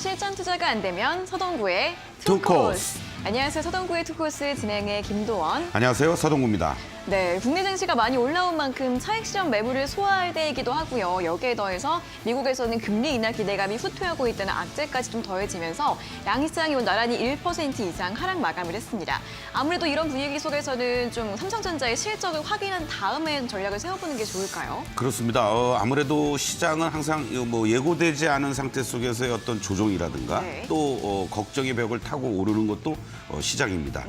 실전 투자가 안 되면 서동구의 투코스. 안녕하세요. 서동구의 투코스 진행의 김도원. 안녕하세요. 서동구입니다. 네, 국내 증시가 많이 올라온 만큼 차익 실현 매물을 소화할 때이기도 하고요. 여기에 더해서 미국에서는 금리 인하 기대감이 후퇴하고 있다는 악재까지 좀 더해지면서 양시장이 나란히 1% 이상 하락 마감을 했습니다. 아무래도 이런 분위기 속에서는 좀 삼성전자의 실적을 확인한 다음에 전략을 세워보는 게 좋을까요? 그렇습니다. 아무래도 시장은 항상 예고되지 않은 상태 속에서의 어떤 조정이라든가 네. 또 걱정의 벽을 타고 오르는 것도 시장입니다.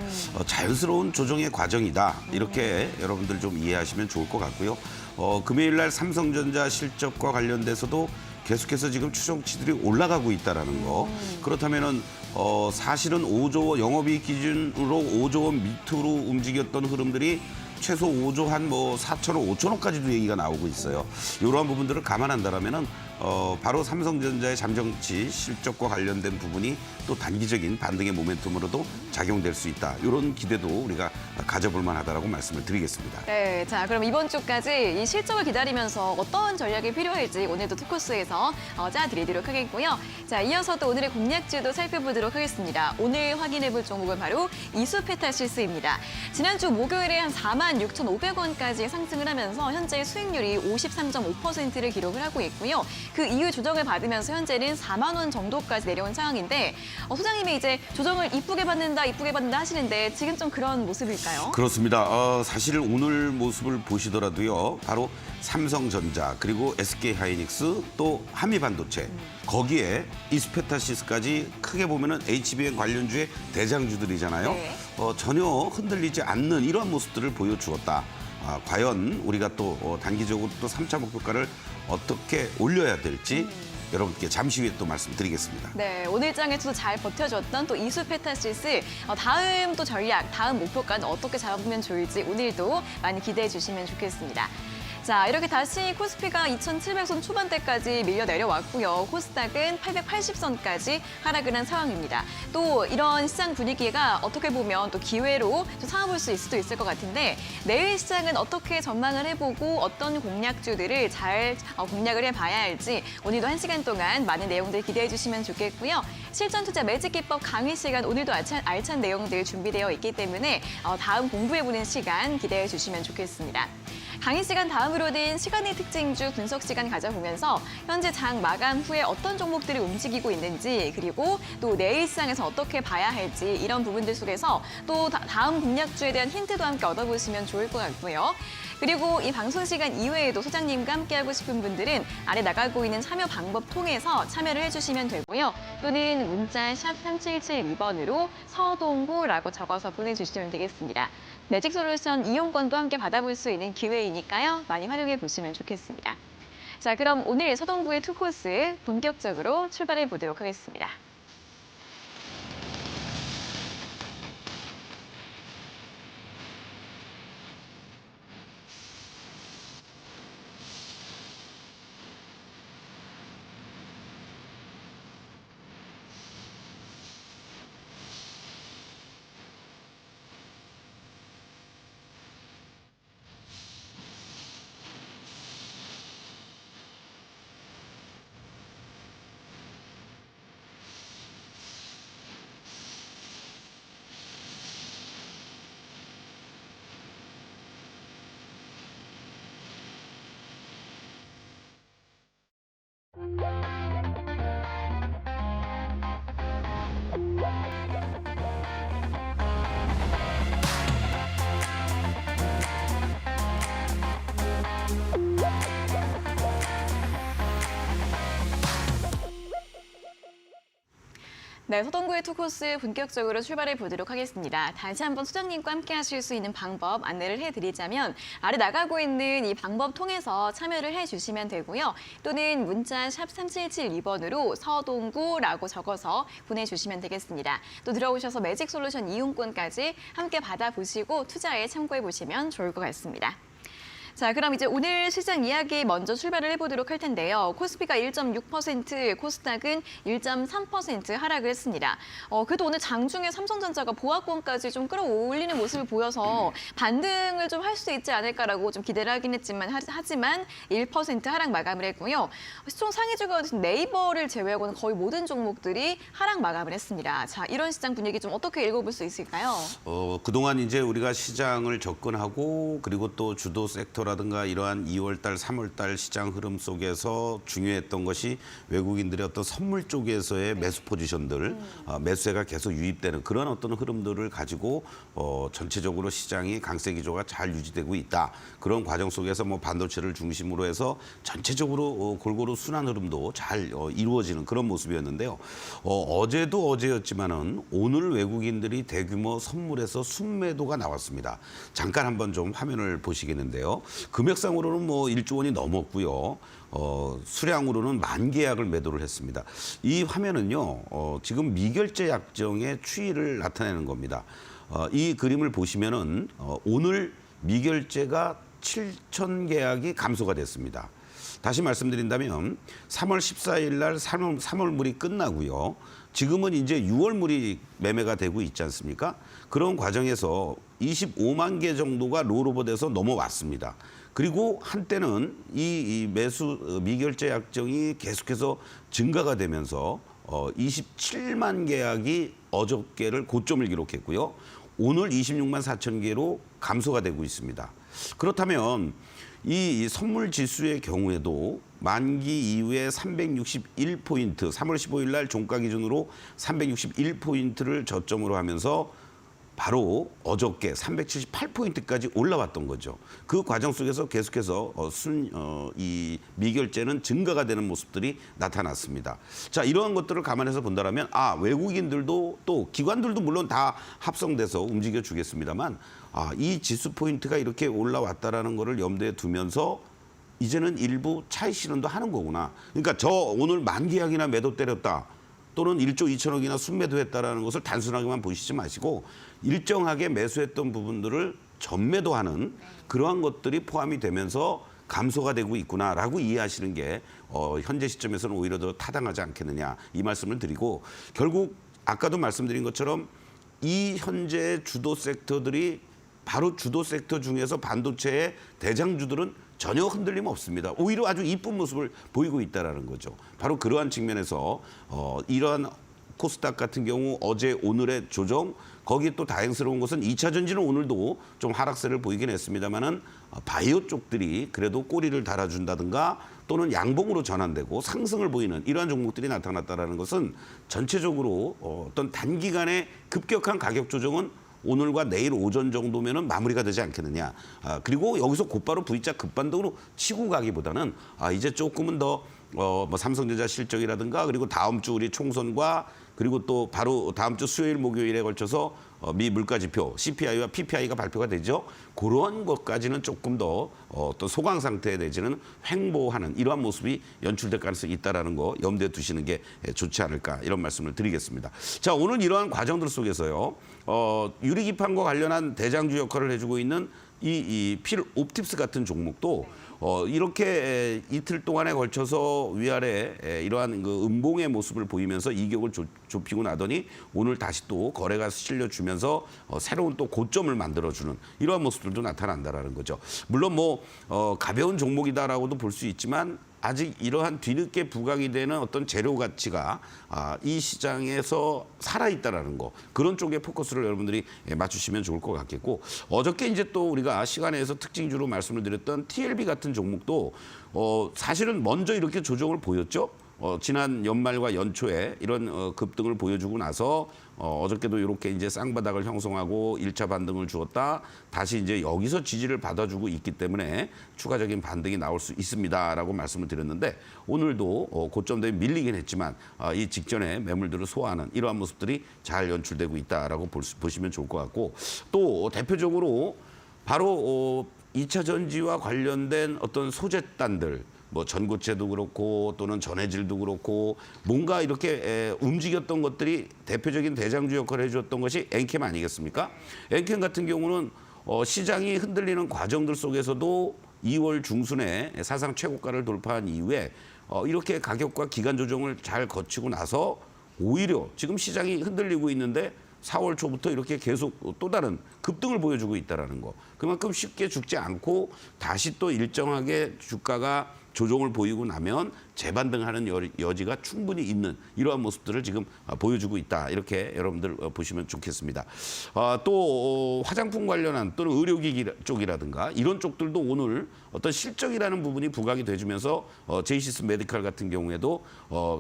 자연스러운 조정의 과정이다. 이렇게 여러분들 좀 이해하시면 좋을 것 같고요. 금요일 날 삼성전자 실적과 관련돼서도 계속해서 지금 추정치들이 올라가고 있다는 거. 그렇다면은 사실은 5조 원, 영업이익 기준으로 5조 원 밑으로 움직였던 흐름들이 최소 5조 한 4천억, 5천억까지도 얘기가 나오고 있어요. 이러한 부분들을 감안한다면은 바로 삼성전자의 잠정치 실적과 관련된 부분이 또 단기적인 반등의 모멘텀으로도 작용될 수 있다. 이런 기대도 우리가 가져볼 만하다라고 말씀을 드리겠습니다. 네, 자 그럼 이번 주까지 이 실적을 기다리면서 어떤 전략이 필요할지 오늘도 투코스에서 짜드리도록 하겠고요. 자, 이어서 또 오늘의 공략주도 살펴보도록 하겠습니다. 오늘 확인해볼 종목은 바로 이수페타시스입니다. 지난주 목요일에 한 46,500원까지 상승을 하면서 현재 수익률이 53.5%를 기록을 하고 있고요. 그 이후 조정을 받으면서 현재는 4만 원 정도까지 내려온 상황인데 소장님이 이제 조정을 이쁘게 받는다 하시는데 지금 좀 그런 모습일까요? 그렇습니다. 사실 오늘 모습을 보시더라도요. 바로 삼성전자 그리고 SK하이닉스 또 한미반도체 거기에 이스페타시스까지 크게 보면은 HBM 관련주의 대장주들이잖아요. 네. 전혀 흔들리지 않는 이러한 모습들을 보여주었다. 과연 우리가 또 단기적으로 또 3차 목표가를 어떻게 올려야 될지 여러분께 잠시 후에 또 말씀드리겠습니다. 네, 오늘 장에서도 잘 버텨줬던 또 이수페타시스 다음 또 전략, 다음 목표까지 어떻게 잡으면 좋을지 오늘도 많이 기대해 주시면 좋겠습니다. 자, 이렇게 다시 코스피가 2,700선 초반대까지 밀려 내려왔고요. 코스닥은 880선까지 하락을 한 상황입니다. 또 이런 시장 분위기가 어떻게 보면 또 기회로 좀 삼아볼 수 있을 수도 있을 것 같은데 내일 시장은 어떻게 전망을 해보고 어떤 공략주들을 잘 공략을 해봐야 할지 오늘도 1시간 동안 많은 내용들 기대해 주시면 좋겠고요. 실전 투자 매직 기법 강의 시간 오늘도 알찬 내용들 준비되어 있기 때문에 다음 공부해보는 시간 기대해 주시면 좋겠습니다. 강의 시간 다음으로는 시간의 특징주 분석 시간 가져보면서 현재 장 마감 후에 어떤 종목들이 움직이고 있는지 그리고 또 내일 시장에서 어떻게 봐야 할지 이런 부분들 속에서 또 다음 공략주에 대한 힌트도 함께 얻어보시면 좋을 것 같고요. 그리고 이 방송 시간 이외에도 소장님과 함께하고 싶은 분들은 아래 나가고 있는 참여 방법 통해서 참여를 해주시면 되고요. 또는 문자 샵 3772번으로 서동구라고 적어서 보내주시면 되겠습니다. 매직솔루션 이용권도 함께 받아볼 수 있는 기회이니까요. 많이 활용해 보시면 좋겠습니다. 자, 그럼 오늘 서동구의 투코스 본격적으로 출발해 보도록 하겠습니다. 네, 서동구의 투코스 본격적으로 출발해 보도록 하겠습니다. 다시 한번 소장님과 함께 하실 수 있는 방법 안내를 해드리자면 아래 나가고 있는 이 방법 통해서 참여를 해주시면 되고요. 또는 문자 샵 3772번으로 서동구라고 적어서 보내주시면 되겠습니다. 또 들어오셔서 매직솔루션 이용권까지 함께 받아보시고 투자에 참고해 보시면 좋을 것 같습니다. 자, 그럼 이제 오늘 시장 이야기 먼저 출발을 해보도록 할 텐데요. 코스피가 1.6%, 코스닥은 1.3% 하락을 했습니다. 그래도 오늘 장중에 삼성전자가 보합권까지 좀 끌어올리는 모습을 보여서 반등을 좀 할 수 있지 않을까라고 좀 기대를 하긴 했지만 하지만 1% 하락 마감을 했고요. 시총 상위 주가 네이버를 제외하고는 거의 모든 종목들이 하락 마감을 했습니다. 자, 이런 시장 분위기 좀 어떻게 읽어볼 수 있을까요? 그동안 이제 우리가 시장을 접근하고 그리고 또 주도 섹터라든가 이러한 2월 달, 3월 달 시장 흐름 속에서 중요했던 것이 외국인들의 어떤 선물 쪽에서의 매수 포지션들, 매수세가 계속 유입되는 그런 어떤 흐름들을 가지고 전체적으로 시장이 강세 기조가 잘 유지되고 있다. 그런 과정 속에서 뭐 반도체를 중심으로 해서 전체적으로 골고루 순환 흐름도 잘 이루어지는 그런 모습이었는데요. 어제도 어제였지만은 오늘 외국인들이 대규모 선물에서 순매도가 나왔습니다. 잠깐 한번 좀 화면을 보시겠는데요. 금액상으로는 뭐 1조 원이 넘었고요. 수량으로는 10,000계약을 매도를 했습니다. 이 화면은요, 지금 미결제 약정의 추이를 나타내는 겁니다. 이 그림을 보시면은 오늘 미결제가 7,000계약이 감소가 됐습니다. 다시 말씀드린다면 3월 14일 날 3월물이 끝나고요. 지금은 이제 6월물이 매매가 되고 있지 않습니까? 그런 과정에서 25만 개 정도가 롤오버돼서 넘어왔습니다. 그리고 한때는 이 매수 미결제 약정이 계속해서 증가가 되면서 27만 계약이 어저께를 고점을 기록했고요. 오늘 26만 4천 개로 감소가 되고 있습니다. 그렇다면 이 선물 지수의 경우에도 만기 이후에 361포인트, 3월 15일 날 종가 기준으로 361포인트를 저점으로 하면서 바로 어저께 378포인트까지 올라왔던 거죠. 그 과정 속에서 계속해서 이 미결제는 증가가 되는 모습들이 나타났습니다. 자, 이러한 것들을 감안해서 본다면 외국인들도 또 기관들도 물론 다 합성돼서 움직여 주겠습니다만 이 지수 포인트가 이렇게 올라왔다라는 거를 염두에 두면서 이제는 일부 차익 실현도 하는 거구나. 그러니까 저 오늘 만계약이나 매도 때렸다. 또는 1조 2천억이나 순매도했다라는 것을 단순하게만 보시지 마시고 일정하게 매수했던 부분들을 전매도하는 그러한 것들이 포함이 되면서 감소가 되고 있구나라고 이해하시는 게 현재 시점에서는 오히려 더 타당하지 않겠느냐 이 말씀을 드리고 결국 아까도 말씀드린 것처럼 이 현재 주도 섹터들이 바로 주도 섹터 중에서 반도체의 대장주들은 전혀 흔들림 없습니다. 오히려 아주 이쁜 모습을 보이고 있다는 거죠. 바로 그러한 측면에서 이러한 코스닥 같은 경우 어제 오늘의 조정 거기 또 다행스러운 것은 2차 전지는 오늘도 좀 하락세를 보이긴 했습니다만은 바이오 쪽들이 그래도 꼬리를 달아준다든가 또는 양봉으로 전환되고 상승을 보이는 이러한 종목들이 나타났다는 것은 전체적으로 어떤 단기간의 급격한 가격 조정은 오늘과 내일 오전 정도면은 마무리가 되지 않겠느냐. 그리고 여기서 곧바로 V자 급반등으로 치고 가기보다는 이제 조금은 더 뭐 삼성전자 실적이라든가 그리고 다음 주 우리 총선과 그리고 또 바로 다음 주 수요일 목요일에 걸쳐서 미 물가지표 CPI와 PPI가 발표가 되죠. 그런 것까지는 조금 더 어떤 소강 상태에 내지는 횡보하는 이러한 모습이 연출될 가능성이 있다라는 거 염두에 두시는 게 좋지 않을까 이런 말씀을 드리겠습니다. 자, 오늘 이러한 과정들 속에서요. 유리기판과 관련한 대장주 역할을 해주고 있는 이 필 옵티프스 같은 종목도 이렇게 이틀 동안에 걸쳐서 위아래 이러한 그 음봉의 모습을 보이면서 이격을 좁히고 나더니 오늘 다시 또 거래가 실려주면서 새로운 또 고점을 만들어주는 이러한 모습들도 나타난다라는 거죠. 물론 뭐 가벼운 종목이다라고도 볼 수 있지만 아직 이러한 뒤늦게 부각이 되는 어떤 재료 가치가 이 시장에서 살아있다라는 거 그런 쪽에 포커스를 여러분들이 맞추시면 좋을 것 같겠고 어저께 이제 또 우리가 시간에서 특징주로 말씀을 드렸던 TLB 같은 종목도 사실은 먼저 이렇게 조정을 보였죠. 지난 연말과 연초에 이런 급등을 보여주고 나서 어저께도 이렇게 이제 쌍바닥을 형성하고 1차 반등을 주었다. 다시 이제 여기서 지지를 받아주고 있기 때문에 추가적인 반등이 나올 수 있습니다라고 말씀을 드렸는데 오늘도 고점대에 밀리긴 했지만 이 직전에 매물들을 소화하는 이러한 모습들이 잘 연출되고 있다라고 보시면 좋을 것 같고 또 대표적으로 바로 2차 전지와 관련된 어떤 소재단들 뭐 전고체도 그렇고 또는 전해질도 그렇고 뭔가 이렇게 움직였던 것들이 대표적인 대장주 역할을 해주었던 것이 엔캠 아니겠습니까? 엔캠 같은 경우는 시장이 흔들리는 과정들 속에서도 2월 중순에 사상 최고가를 돌파한 이후에 이렇게 가격과 기간 조정을 잘 거치고 나서 오히려 지금 시장이 흔들리고 있는데 4월 초부터 이렇게 계속 또 다른 급등을 보여주고 있다는 거. 그만큼 쉽게 죽지 않고 다시 또 일정하게 주가가 조정을 보이고 나면 재반등하는 여지가 충분히 있는 이러한 모습들을 지금 보여주고 있다. 이렇게 여러분들 보시면 좋겠습니다. 또 화장품 관련한 또는 의료기기 쪽이라든가 이런 쪽들도 오늘 어떤 실적이라는 부분이 부각이 돼주면서 제이시스 메디칼 같은 경우에도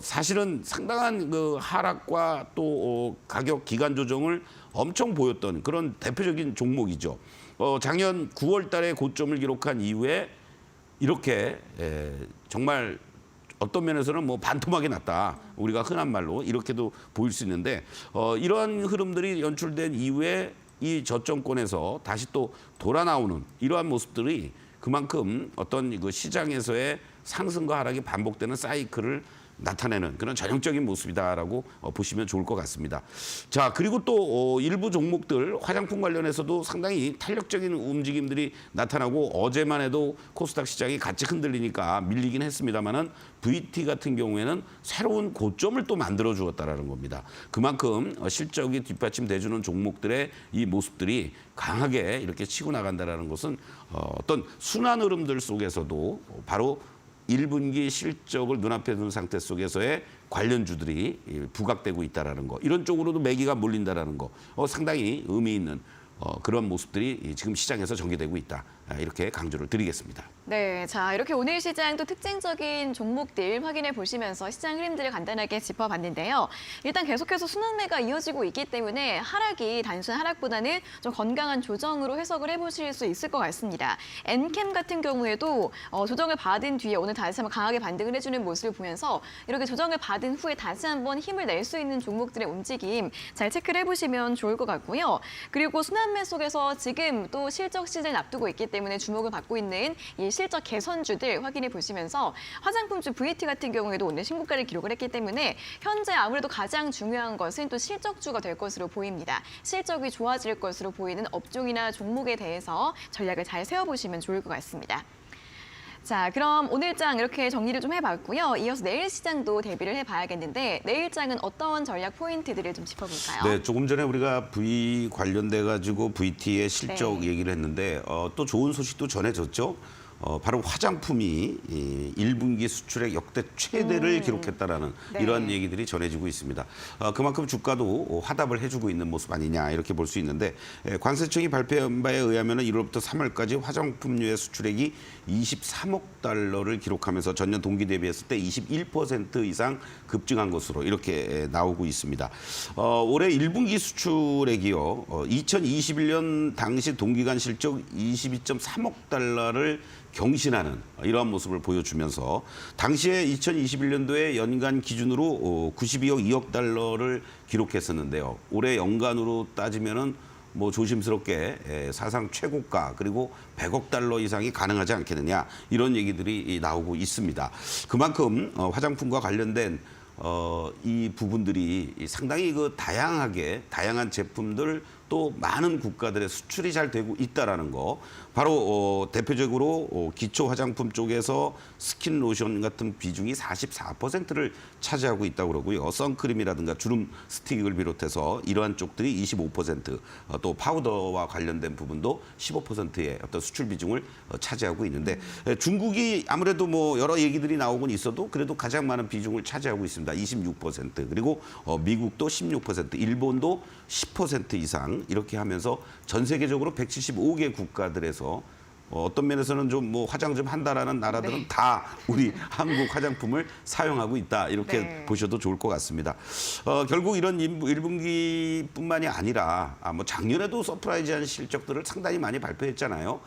사실은 상당한 그 하락과 또 가격 기간 조정을 엄청 보였던 그런 대표적인 종목이죠. 작년 9월 달에 고점을 기록한 이후에 이렇게 정말 어떤 면에서는 뭐 반토막이 났다. 우리가 흔한 말로 이렇게도 보일 수 있는데 이러한 흐름들이 연출된 이후에 이 저점권에서 다시 또 돌아 나오는 이러한 모습들이 그만큼 어떤 그 시장에서의 상승과 하락이 반복되는 사이클을 나타내는 그런 전형적인 모습이다라고 보시면 좋을 것 같습니다. 자, 그리고 또 일부 종목들 화장품 관련해서도 상당히 탄력적인 움직임들이 나타나고 어제만 해도 코스닥 시장이 같이 흔들리니까 밀리긴 했습니다만은 VT 같은 경우에는 새로운 고점을 또 만들어 주었다라는 겁니다. 그만큼 실적이 뒷받침돼주는 종목들의 이 모습들이 강하게 이렇게 치고 나간다라는 것은 어떤 순환 흐름들 속에서도 바로 1분기 실적을 눈앞에 둔 상태 속에서의 관련주들이 부각되고 있다는 거. 이런 쪽으로도 매기가 몰린다는 거. 상당히 의미 있는 그런 모습들이 지금 시장에서 전개되고 있다. 이렇게 강조를 드리겠습니다. 네, 자 이렇게 오늘 시장도 특징적인 종목들 확인해 보시면서 시장 흐름들을 간단하게 짚어봤는데요. 일단 계속해서 순환매가 이어지고 있기 때문에 하락이 단순 하락보다는 좀 건강한 조정으로 해석을 해보실 수 있을 것 같습니다. 엔캠 같은 경우에도 조정을 받은 뒤에 오늘 다시 한번 강하게 반등을 해주는 모습을 보면서 이렇게 조정을 받은 후에 다시 한번 힘을 낼 수 있는 종목들의 움직임 잘 체크를 해보시면 좋을 것 같고요. 그리고 순환매 속에서 지금 또 실적 시즌을 앞두고 있기 때문에 주목을 받고 있는 이 실적 개선주들 확인해 보시면서 화장품주 VT 같은 경우에도 오늘 신고가를 기록을 했기 때문에 현재 아무래도 가장 중요한 것은 또 실적주가 될 것으로 보입니다. 실적이 좋아질 것으로 보이는 업종이나 종목에 대해서 전략을 잘 세워보시면 좋을 것 같습니다. 자, 그럼 오늘장 이렇게 정리를 좀 해봤고요. 이어서 내일 시장도 대비를 해봐야겠는데 내일장은 어떤 전략 포인트들을 좀 짚어볼까요? 네, 조금 전에 우리가 V 관련돼 가지고 VT의 실적 네. 얘기를 했는데 또 좋은 소식도 전해졌죠. 바로 화장품이 1분기 수출액 역대 최대를 기록했다라는 네. 이러한 얘기들이 전해지고 있습니다. 그만큼 주가도 화답을 해주고 있는 모습 아니냐 이렇게 볼 수 있는데 관세청이 발표한 바에 의하면 1월부터 3월까지 화장품류의 수출액이 23억 달러를 기록하면서 전년 동기 대비했을 때 21% 이상 급증한 것으로 이렇게 나오고 있습니다. 올해 1분기 수출액이요. 2021년 당시 동기간 실적 22.3억 달러를 경신하는 이러한 모습을 보여주면서 당시에 2021년도에 연간 기준으로 92억 2억 달러를 기록했었는데요. 올해 연간으로 따지면은 뭐 조심스럽게 사상 최고가 그리고 100억 달러 이상이 가능하지 않겠느냐 이런 얘기들이 나오고 있습니다. 그만큼 화장품과 관련된 이 부분들이 상당히 그 다양한 제품들 또 많은 국가들의 수출이 잘 되고 있다라는 거. 바로 대표적으로 기초 화장품 쪽에서 스킨 로션 같은 비중이 44%를 차지하고 있다고 그러고요. 선크림이라든가 주름 스틱을 비롯해서 이러한 쪽들이 25%, 또 파우더와 관련된 부분도 15%의 어떤 수출 비중을 차지하고 있는데 중국이 아무래도 뭐 여러 얘기들이 나오곤 있어도 그래도 가장 많은 비중을 차지하고 있습니다. 26%. 그리고 미국도 16%, 일본도 10% 이상 이렇게 하면서 전 세계적으로 175개 국가들에서 어떤 면에서는 좀 뭐 화장 좀 한다라는 나라들은 네. 다 우리 한국 화장품을 사용하고 있다 이렇게 네. 보셔도 좋을 것 같습니다. 결국 이런 1분기뿐만이 아니라 뭐 작년에도 서프라이즈한 실적들을 상당히 많이 발표했잖아요.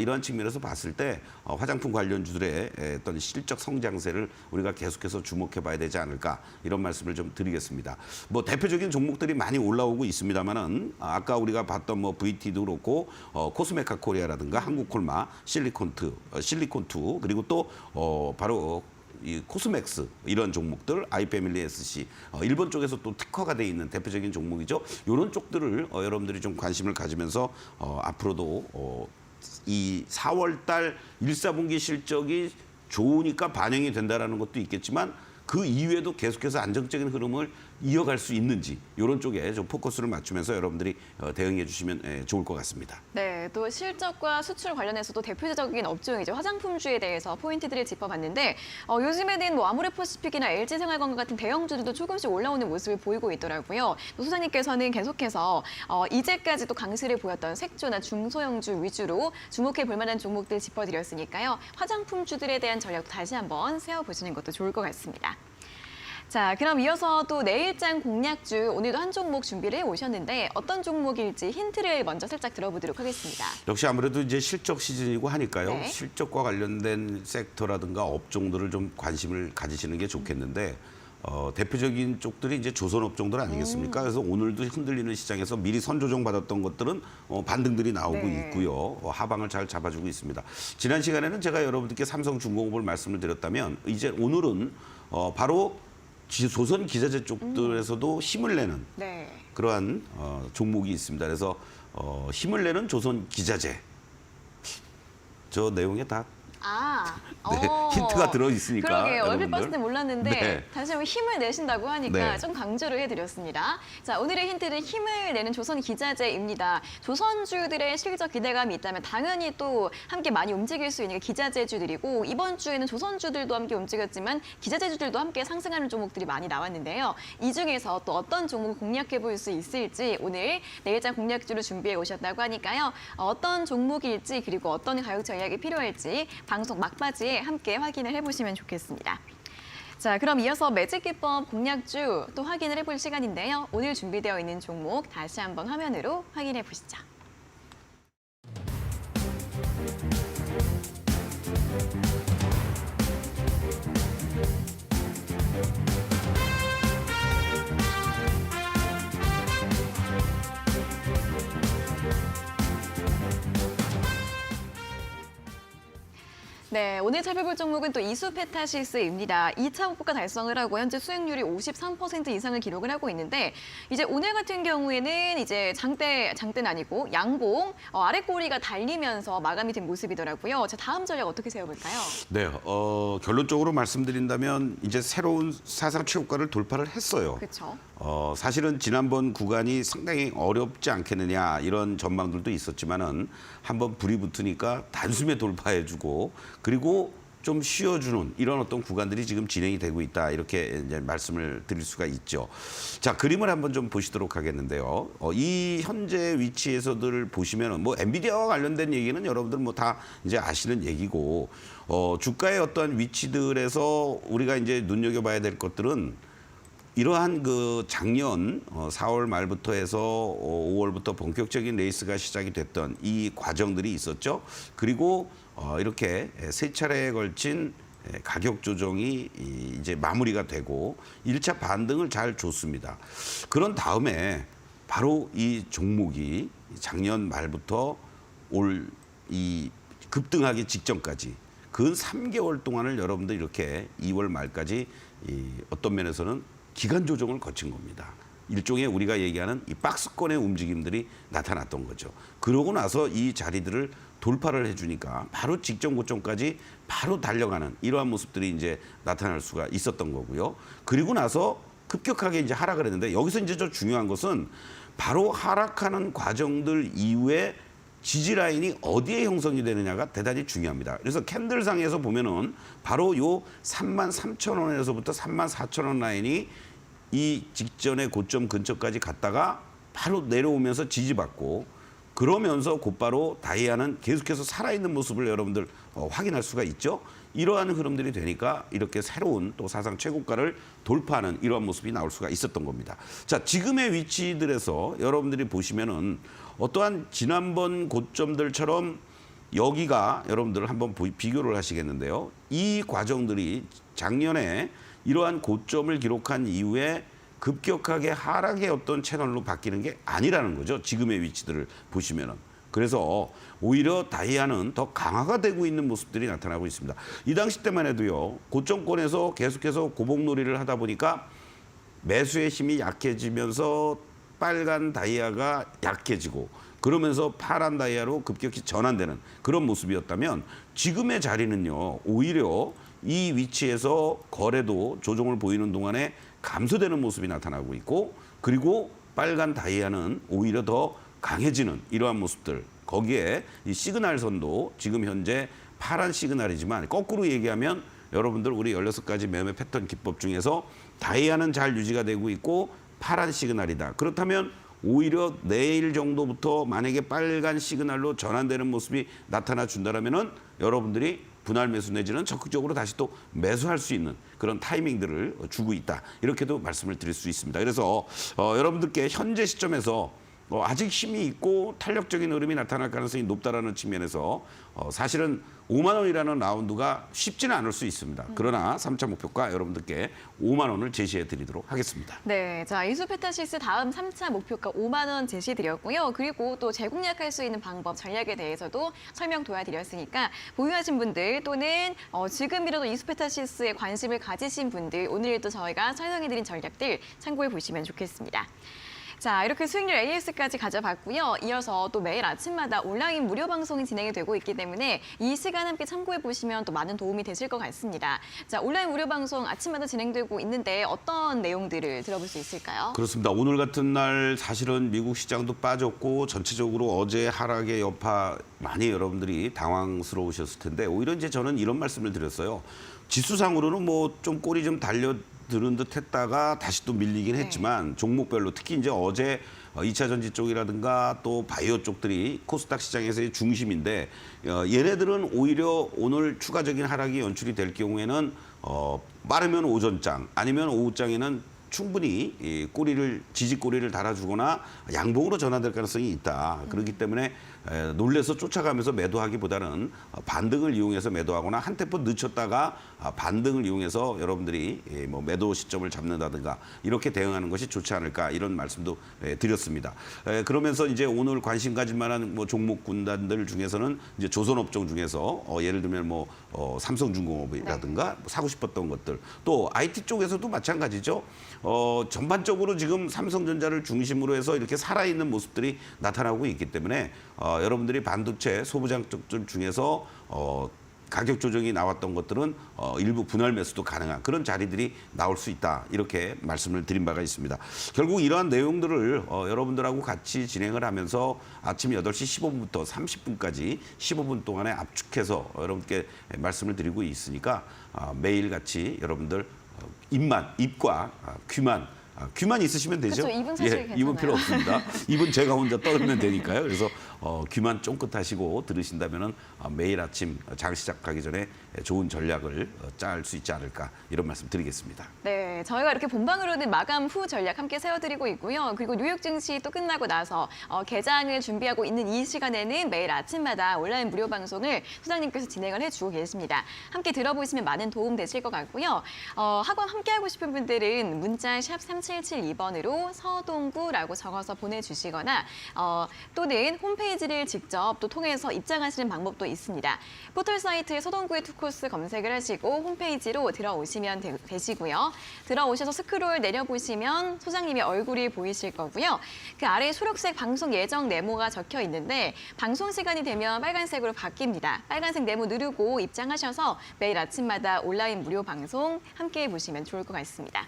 이러한 측면에서 봤을 때 화장품 관련주들의 어떤 실적 성장세를 우리가 계속해서 주목해봐야 되지 않을까 이런 말씀을 좀 드리겠습니다. 뭐 대표적인 종목들이 많이 올라오고 있습니다만은 아까 우리가 봤던 뭐 VT도 그렇고 코스메카 코리아라든가 한국콜마, 실리콘2 그리고 또 바로 이 코스맥스 이런 종목들 아이패밀리 SC 일본 쪽에서 또 특화가 돼 있는 대표적인 종목이죠. 이런 쪽들을 여러분들이 좀 관심을 가지면서 앞으로도 이 4월 달 1사분기 실적이 좋으니까 반영이 된다라는 것도 있겠지만 그 이후에도 계속해서 안정적인 흐름을 이어갈 수 있는지 이런 쪽에 좀 포커스를 맞추면서 여러분들이 대응해 주시면 좋을 것 같습니다. 네, 또 실적과 수출 관련해서도 대표적인 업종이죠. 화장품주에 대해서 포인트들을 짚어봤는데 요즘에는 뭐 아모레퍼시픽이나 LG생활건강 같은 대형주들도 조금씩 올라오는 모습을 보이고 있더라고요. 또 소장님께서는 계속해서 이제까지 또 강세를 보였던 색조나 중소형주 위주로 주목해 볼 만한 종목들 짚어드렸으니까요. 화장품주들에 대한 전략도 다시 한번 세워보시는 것도 좋을 것 같습니다. 자, 그럼 이어서 또 내일장 공략주 오늘도 한 종목 준비를 해 오셨는데 어떤 종목일지 힌트를 먼저 살짝 들어보도록 하겠습니다. 역시 아무래도 이제 실적 시즌이고 하니까요. 네. 실적과 관련된 섹터라든가 업종들을 좀 관심을 가지시는 게 좋겠는데 대표적인 쪽들이 이제 조선 업종들 아니겠습니까? 그래서 오늘도 흔들리는 시장에서 미리 선조정 받았던 것들은 반등들이 나오고 네. 있고요. 하방을 잘 잡아주고 있습니다. 지난 시간에는 제가 여러분들께 삼성중공업을 말씀을 드렸다면 이제 오늘은 바로 조선 기자재 쪽들에서도 힘을 내는 네. 그러한 종목이 있습니다. 그래서 힘을 내는 조선 기자재 저 내용에 다 네, 힌트가 들어있으니까 그러게요. 얼핏 여러분들. 봤을 때 몰랐는데 네. 다시 한번 힘을 내신다고 하니까 네. 좀 강조를 해드렸습니다. 자, 오늘의 힌트는 힘을 내는 조선 기자재입니다. 조선주들의 실적 기대감이 있다면 당연히 또 함께 많이 움직일 수 있는 게 기자재주들이고 이번 주에는 조선주들도 함께 움직였지만 기자재주들도 함께 상승하는 종목들이 많이 나왔는데요. 이 중에서 또 어떤 종목을 공략해 볼 수 있을지 오늘 내일장 공략주를 준비해 오셨다고 하니까요. 어떤 종목일지 그리고 어떤 가격 전략이 필요할지 방송 막바지에 함께 확인을 해보시면 좋겠습니다. 자, 그럼 이어서 매직기법 공략주 또 확인을 해볼 시간인데요. 오늘 준비되어 있는 종목 다시 한번 화면으로 확인해 보시죠. 네, 오늘 살펴볼 종목은 또 이수페타시스입니다. 2차 목표가 달성을 하고 현재 수익률이 53% 이상을 기록을 하고 있는데 이제 오늘 같은 경우에는 이제 장대는 아니고 양봉 아래 꼬리가 달리면서 마감이 된 모습이더라고요. 자, 다음 전략 어떻게 세워볼까요? 네, 결론적으로 말씀드린다면 이제 새로운 사상 최고가를 돌파를 했어요. 그렇죠. 사실은 지난번 구간이 상당히 어렵지 않겠느냐 이런 전망들도 있었지만은 한번 불이 붙으니까 단숨에 돌파해주고 그리고 좀 쉬어주는 이런 어떤 구간들이 지금 진행이 되고 있다 이렇게 이제 말씀을 드릴 수가 있죠. 자, 그림을 한번 좀 보시도록 하겠는데요. 이 현재 위치에서들 보시면은 뭐 엔비디아와 관련된 얘기는 여러분들 뭐 다 이제 아시는 얘기고 주가의 어떤 위치들에서 우리가 이제 눈여겨봐야 될 것들은 이러한 그 작년 4월 말부터 해서 5월부터 본격적인 레이스가 시작이 됐던 이 과정들이 있었죠. 그리고 이렇게 세 차례에 걸친 가격 조정이 이제 마무리가 되고 1차 반등을 잘 줬습니다. 그런 다음에 바로 이 종목이 작년 말부터 올 이 급등하기 직전까지 근 3개월 동안을 여러분들 이렇게 2월 말까지 어떤 면에서는 기간 조정을 거친 겁니다. 일종의 우리가 얘기하는 이 박스권의 움직임들이 나타났던 거죠. 그러고 나서 이 자리들을 돌파를 해주니까 바로 직전 고점까지 바로 달려가는 이러한 모습들이 이제 나타날 수가 있었던 거고요. 그리고 나서 급격하게 이제 하락을 했는데 여기서 이제 저 중요한 것은 바로 하락하는 과정들 이후에 지지 라인이 어디에 형성이 되느냐가 대단히 중요합니다. 그래서 캔들상에서 보면은 바로 요 33,000원에서부터 34,000원 라인이 이 직전의 고점 근처까지 갔다가 바로 내려오면서 지지받고 그러면서 곧바로 다이아는 계속해서 살아있는 모습을 여러분들 확인할 수가 있죠. 이러한 흐름들이 되니까 이렇게 새로운 또 사상 최고가를 돌파하는 이러한 모습이 나올 수가 있었던 겁니다. 자, 지금의 위치들에서 여러분들이 보시면은 어떠한 지난번 고점들처럼 여기가 여러분들 한번 비교를 하시겠는데요. 이 과정들이 작년에 이러한 고점을 기록한 이후에 급격하게 하락의 어떤 채널로 바뀌는 게 아니라는 거죠. 지금의 위치들을 보시면은. 그래서 오히려 다이아는 더 강화가 되고 있는 모습들이 나타나고 있습니다. 이 당시 때만 해도요. 고점권에서 계속해서 고봉놀이를 하다 보니까 매수의 힘이 약해지면서 빨간 다이아가 약해지고 그러면서 파란 다이아로 급격히 전환되는 그런 모습이었다면 지금의 자리는요. 오히려 이 위치에서 거래도 조정을 보이는 동안에 감소되는 모습이 나타나고 있고 그리고 빨간 다이아는 오히려 더 강해지는 이러한 모습들. 거기에 이 시그널 선도 지금 현재 파란 시그널이지만 거꾸로 얘기하면 여러분들 우리 16가지 매매 패턴 기법 중에서 다이아는 잘 유지가 되고 있고 파란 시그널이다. 그렇다면 오히려 내일 정도부터 만약에 빨간 시그널로 전환되는 모습이 나타나 준다면은 여러분들이 분할 매수 내지는 적극적으로 다시 또 매수할 수 있는 그런 타이밍들을 주고 있다. 이렇게도 말씀을 드릴 수 있습니다. 그래서 여러분들께 현재 시점에서 아직 힘이 있고 탄력적인 흐름이 나타날 가능성이 높다라는 측면에서 사실은 5만 원이라는 라운드가 쉽지는 않을 수 있습니다. 그러나 3차 목표가 여러분들께 5만 원을 제시해 드리도록 하겠습니다. 네, 자 이수 페타시스 다음 3차 목표가 5만 원 제시해 드렸고요. 그리고 또 재공략할 수 있는 방법, 전략에 대해서도 설명 도와드렸으니까 보유하신 분들 또는 지금이라도 이수 페타시스에 관심을 가지신 분들 오늘도 저희가 설명해 드린 전략들 참고해 보시면 좋겠습니다. 자, 이렇게 수익률 AS까지 가져봤고요. 이어서 또 매일 아침마다 온라인 무료 방송이 진행이 되고 있기 때문에 이 시간 함께 참고해 보시면 또 많은 도움이 되실 것 같습니다. 자, 온라인 무료 방송 아침마다 진행되고 있는데 어떤 내용들을 들어볼 수 있을까요? 그렇습니다. 오늘 같은 날 사실은 미국 시장도 빠졌고 전체적으로 어제 하락의 여파 많이 여러분들이 당황스러우셨을 텐데 오히려 이제 저는 이런 말씀을 드렸어요. 지수상으로는 뭐 좀 꼬리 좀 달려드는 듯 했다가 다시 또 밀리긴 했지만 종목별로 특히 이제 어제 2차 전지 쪽이라든가 또 바이오 쪽들이 코스닥 시장에서의 중심인데 얘네들은 오히려 오늘 추가적인 하락이 연출이 될 경우에는 빠르면 오전장 아니면 오후장에는 충분히 이 꼬리를 지지꼬리를 달아주거나 양봉으로 전환될 가능성이 있다. 그렇기 때문에 놀래서 쫓아가면서 매도하기보다는 반등을 이용해서 매도하거나 한 템포 늦췄다가 반등을 이용해서 여러분들이 뭐 매도 시점을 잡는다든가 이렇게 대응하는 것이 좋지 않을까 이런 말씀도 드렸습니다. 그러면서 이제 오늘 관심 가질 만한 뭐 종목 군단들 중에서는 이제 조선업종 중에서 예를 들면 뭐 삼성중공업이라든가 사고 싶었던 것들 또 IT 쪽에서도 마찬가지죠. 전반적으로 지금 삼성전자를 중심으로 해서 이렇게 살아있는 모습들이 나타나고 있기 때문에 여러분들이 반도체 소부장 쪽들 중에서 가격 조정이 나왔던 것들은 일부 분할 매수도 가능한 그런 자리들이 나올 수 있다. 이렇게 말씀을 드린 바가 있습니다. 결국 이러한 내용들을 여러분들하고 같이 진행을 하면서 아침 8시 15분부터 30분까지 15분 동안에 압축해서 여러분께 말씀을 드리고 있으니까 매일같이 여러분들 입과 귀만 있으시면 되죠. 그렇죠. 입은 사실 괜찮아요. 입은 필요 없습니다. 입은 제가 혼자 떨면 되니까요. 그래서 귀만 쫑긋하시고 들으신다면은 매일 아침 장 시작하기 전에 좋은 전략을 짤 수 있지 않을까 이런 말씀 드리겠습니다. 네, 저희가 이렇게 본방으로는 마감 후 전략 함께 세워드리고 있고요. 그리고 뉴욕 증시 또 끝나고 나서 개장을 준비하고 있는 이 시간에는 매일 아침마다 온라인 무료 방송을 소장님께서 진행을 해주고 계십니다. 함께 들어보시면 많은 도움 되실 것 같고요. 학원 함께하고 싶은 분들은 문자 샵 3772번으로 서동구라고 적어서 보내주시거나 또는 홈페이지를 직접 또 통해서 입장하시는 방법도 있습니다. 포털 사이트 서동구의 투코스 검색을 하시고 홈페이지로 들어오시면 되시고요. 들어오셔서 스크롤 내려보시면 소장님의 얼굴이 보이실 거고요. 그 아래 초록색 방송 예정 네모가 적혀 있는데 방송 시간이 되면 빨간색으로 바뀝니다. 빨간색 네모 누르고 입장하셔서 매일 아침마다 온라인 무료 방송 함께해 보시면 좋을 것 같습니다.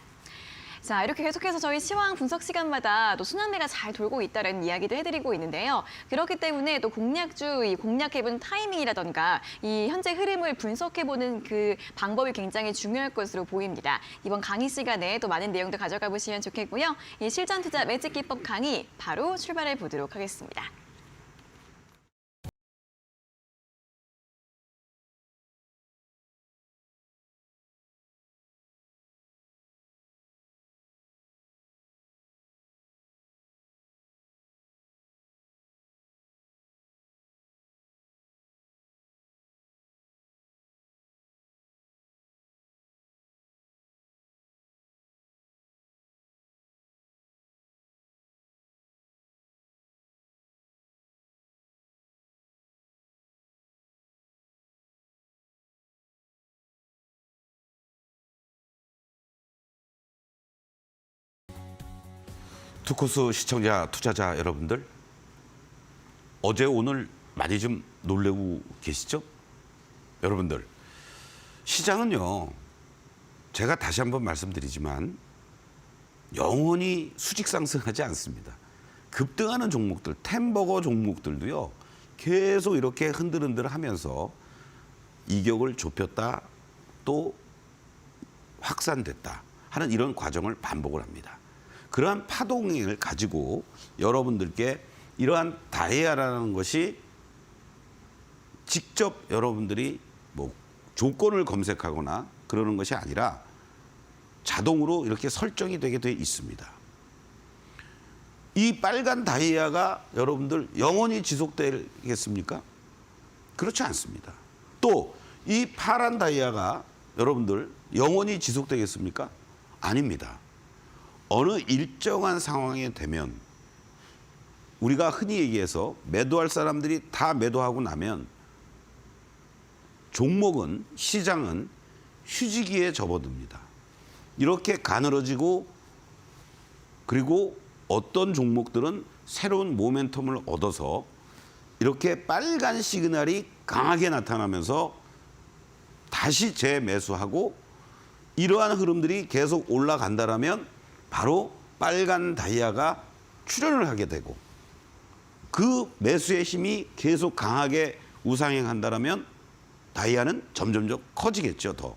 자, 이렇게 계속해서 저희 시황 분석 시간마다 또 순환매가 잘 돌고 있다는 이야기도 해드리고 있는데요. 그렇기 때문에 또 공략주, 이 공략해본 타이밍이라던가 이 현재 흐름을 분석해보는 그 방법이 굉장히 중요할 것으로 보입니다. 이번 강의 시간에 또 많은 내용도 가져가 보시면 좋겠고요. 이 실전 투자 매직 기법 강의 바로 출발해 보도록 하겠습니다. 투코스 시청자, 투자자 여러분들, 어제 오늘 많이 좀 놀래고 계시죠? 여러분들, 시장은요, 제가 다시 한번 말씀드리지만 영원히 수직 상승하지 않습니다. 급등하는 종목들, 템버거 종목들도요, 계속 이렇게 흔들흔들 하면서 이격을 좁혔다 또 확산됐다 하는 이런 과정을 반복을 합니다. 그러한 파동을 가지고 여러분들께 이러한 다이아라는 것이 직접 여러분들이 뭐 조건을 검색하거나 그러는 것이 아니라 자동으로 이렇게 설정이 되게 돼 있습니다. 이 빨간 다이아가 여러분들 영원히 지속되겠습니까? 그렇지 않습니다. 또 이 파란 다이아가 여러분들 영원히 지속되겠습니까? 아닙니다. 어느 일정한 상황에 되면 우리가 흔히 얘기해서 매도할 사람들이 다 매도하고 나면 종목은, 시장은 휴지기에 접어듭니다. 이렇게 가늘어지고, 그리고 어떤 종목들은 새로운 모멘텀을 얻어서 이렇게 빨간 시그널이 강하게 나타나면서 다시 재매수하고, 이러한 흐름들이 계속 올라간다라면 바로 빨간 다이아가 출현을 하게 되고, 그 매수의 힘이 계속 강하게 우상향한다라면 다이아는 점점점 커지겠죠. 더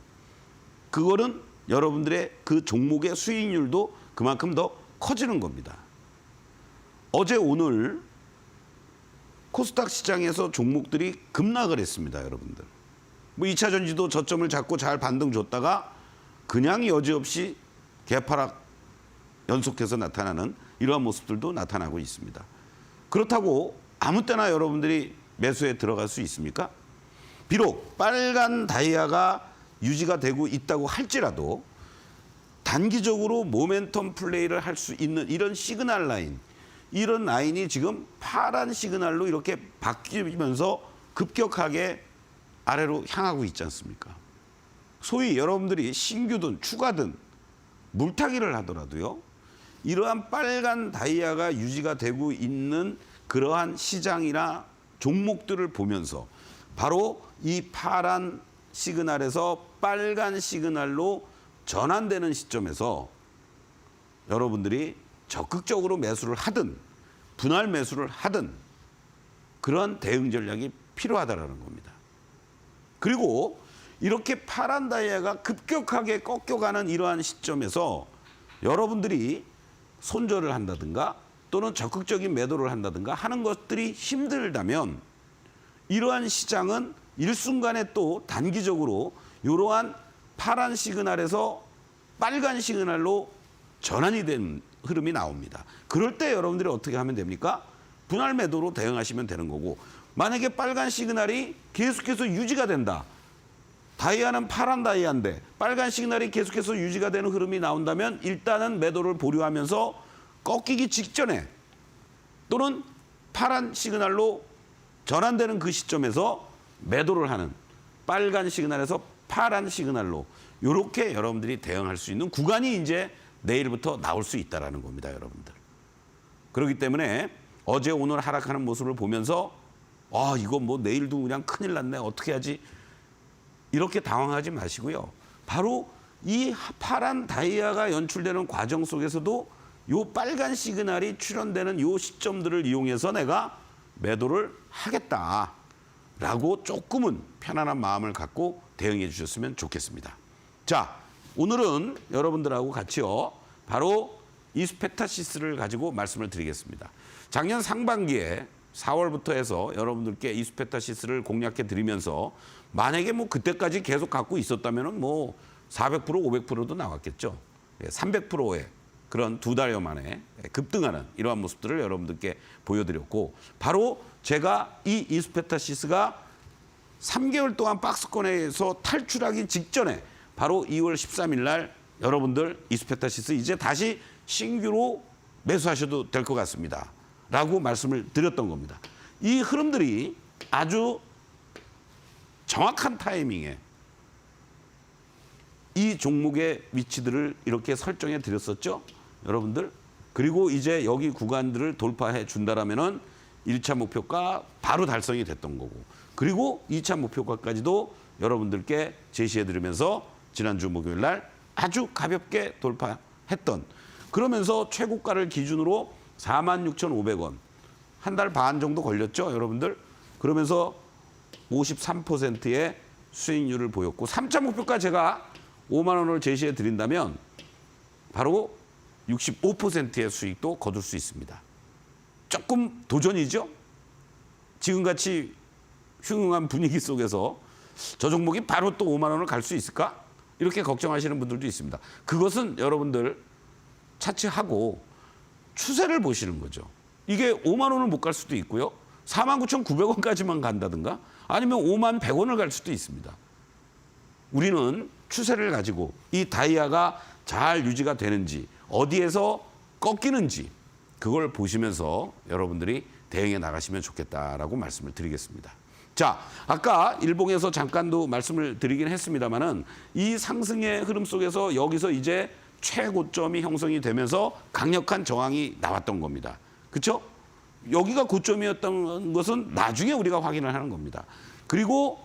그거는 여러분들의 그 종목의 수익률도 그만큼 더 커지는 겁니다. 어제 오늘 코스닥 시장에서 종목들이 급락을 했습니다. 여러분들, 뭐 2차 전지도 저점을 잡고 잘 반등 줬다가 그냥 여지없이 개파락 연속해서 나타나는 이러한 모습들도 나타나고 있습니다. 그렇다고 아무 때나 여러분들이 매수에 들어갈 수 있습니까? 비록 빨간 다이아가 유지가 되고 있다고 할지라도 단기적으로 모멘텀 플레이를 할 수 있는 이런 시그널 라인, 이런 라인이 지금 파란 시그널로 이렇게 바뀌면서 급격하게 아래로 향하고 있지 않습니까? 소위 여러분들이 신규든 추가든 물타기를 하더라도요, 이러한 빨간 다이아가 유지가 되고 있는 그러한 시장이나 종목들을 보면서 바로 이 파란 시그널에서 빨간 시그널로 전환되는 시점에서 여러분들이 적극적으로 매수를 하든 분할 매수를 하든 그런 대응 전략이 필요하다라는 겁니다. 그리고 이렇게 파란 다이아가 급격하게 꺾여가는 이러한 시점에서 여러분들이 손절을 한다든가 또는 적극적인 매도를 한다든가 하는 것들이 힘들다면 이러한 시장은 일순간에 또 단기적으로 이러한 파란 시그널에서 빨간 시그널로 전환이 된 흐름이 나옵니다. 그럴 때 여러분들이 어떻게 하면 됩니까? 분할 매도로 대응하시면 되는 거고, 만약에 빨간 시그널이 계속해서 유지가 된다. 다이아는 파란 다이아인데 빨간 시그널이 계속해서 유지가 되는 흐름이 나온다면 일단은 매도를 보류하면서 꺾이기 직전에 또는 파란 시그널로 전환되는 그 시점에서 매도를 하는, 빨간 시그널에서 파란 시그널로 이렇게 여러분들이 대응할 수 있는 구간이 이제 내일부터 나올 수 있다는 겁니다. 여러분들. 그렇기 때문에 어제 오늘 하락하는 모습을 보면서 이거 뭐 내일도 그냥 큰일 났네, 어떻게 하지, 이렇게 당황하지 마시고요. 바로 이 파란 다이아가 연출되는 과정 속에서도 요 빨간 시그널이 출현되는 요 시점들을 이용해서 내가 매도를 하겠다라고 조금은 편안한 마음을 갖고 대응해 주셨으면 좋겠습니다. 자, 오늘은 여러분들하고 같이요, 바로 이스페타시스를 가지고 말씀을 드리겠습니다. 작년 상반기에 4월부터 해서 여러분들께 이스페타시스를 공략해 드리면서 만약에 뭐 그때까지 계속 갖고 있었다면 뭐 400%, 500%도 나왔겠죠. 300%의 그런 두 달여 만에 급등하는 이러한 모습들을 여러분들께 보여드렸고, 바로 제가 이 이스페타시스가 3개월 동안 박스권에서 탈출하기 직전에 바로 2월 13일 날 여러분들 이스페타시스 이제 다시 신규로 매수하셔도 될 것 같습니다. 라고 말씀을 드렸던 겁니다. 이 흐름들이 아주 정확한 타이밍에 이 종목의 위치들을 이렇게 설정해 드렸었죠. 여러분들. 그리고 이제 여기 구간들을 돌파해 준다라면은 1차 목표가 바로 달성이 됐던 거고 그리고 2차 목표가까지도 여러분들께 제시해드리면서 지난주 목요일 날 아주 가볍게 돌파했던 그러면서 최고가를 기준으로 46,500원 한 달 반 정도 걸렸죠, 여러분들. 그러면서 53%의 수익률을 보였고 3차 목표가 제가 5만 원을 제시해 드린다면 바로 65%의 수익도 거둘 수 있습니다. 조금 도전이죠. 지금같이 흉흉한 분위기 속에서 저 종목이 바로 또 5만 원을 갈 수 있을까? 이렇게 걱정하시는 분들도 있습니다. 그것은 여러분들 차치하고 추세를 보시는 거죠. 이게 5만 원을 못 갈 수도 있고요. 49,900원까지만 간다든가 아니면 5만 100원을 갈 수도 있습니다. 우리는 추세를 가지고 이 다이아가 잘 유지가 되는지 어디에서 꺾이는지 그걸 보시면서 여러분들이 대응해 나가시면 좋겠다라고 말씀을 드리겠습니다. 자, 아까 일봉에서 잠깐도 말씀을 드리긴 했습니다만은 이 상승의 흐름 속에서 여기서 이제 최고점이 형성이 되면서 강력한 저항이 나왔던 겁니다. 그렇죠? 여기가 고점이었던 것은 나중에 우리가 확인을 하는 겁니다. 그리고